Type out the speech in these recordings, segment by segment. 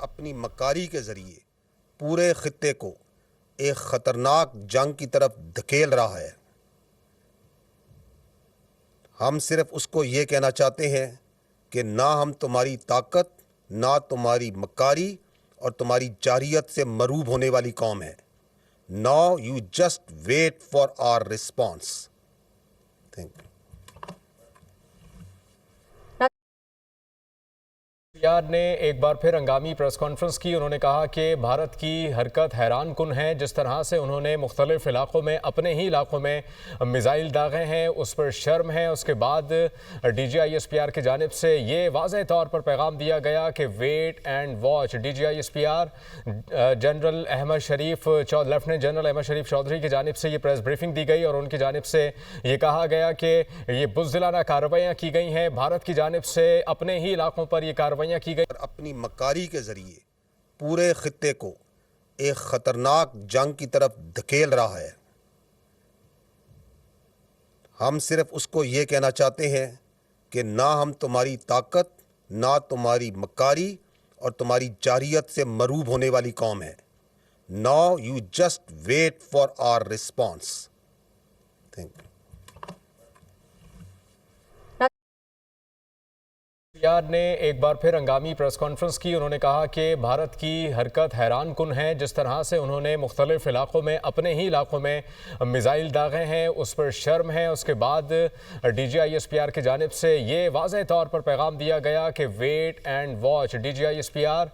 اپنی مکاری کے ذریعے پورے خطے کو ایک خطرناک جنگ کی طرف دھکیل رہا ہے۔ ہم صرف اس کو یہ کہنا چاہتے ہیں کہ نہ ہم تمہاری طاقت، نہ تمہاری مکاری اور تمہاری جارحیت سے مروب ہونے والی قوم ہے۔ Now you just wait for our response. Thank you. یار نے ایک بار پھر ہنگامی پریس کانفرنس کی۔ انہوں نے کہا کہ بھارت کی حرکت حیران کن ہے، جس طرح سے انہوں نے مختلف علاقوں میں اپنے ہی علاقوں میں میزائل داغے ہیں، اس پر شرم ہے۔ اس کے بعد D G I S P R کی جانب سے یہ واضح طور پر پیغام دیا گیا کہ wait and watch. D G I S P R general Ahmed Sharif lieutenant general Ahmed Sharif Chaudhry کی جانب سے یہ پریس بریفنگ دی گئی اور ان کی جانب سے یہ کہا گیا کہ یہ بزدلانہ کارروائیاں کی گئی ہیں، بھارت کی جانب سے اپنے ہی علاقوں پر یہ کارروائیاں کی گئی۔ اپنی مکاری کے ذریعے پورے خطے کو ایک خطرناک جنگ کی طرف دھکیل رہا ہے۔ ہم صرف اس کو یہ کہنا چاہتے ہیں کہ نہ ہم تمہاری طاقت، نہ تمہاری مکاری اور تمہاری جارحیت سے مروب ہونے والی قوم ہے۔ Now you just wait for our response. Thank you. یار نے ایک بار پھر ہنگامی پریس کانفرنس کی۔ انہوں نے کہا کہ بھارت کی حرکت حیران کن ہے، جس طرح سے انہوں نے مختلف علاقوں میں اپنے ہی علاقوں میں میزائل داغے ہیں، اس پر شرم ہے۔ اس کے بعد D G I S P R کی جانب سے یہ واضح طور پر پیغام دیا گیا کہ wait and watch. D G I S P R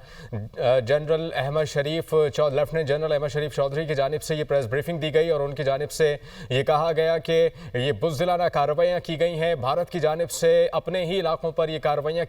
general Ahmed Sharif lieutenant general Ahmed Sharif Chaudhry کی جانب سے یہ پریس بریفنگ دی گئی اور ان کی جانب سے یہ کہا گیا کہ یہ بزدلانہ کارروائیاں کی گئی ہیں، بھارت کی جانب سے اپنے ہی علاقوں پر یہ کارروائیاں کی گئی۔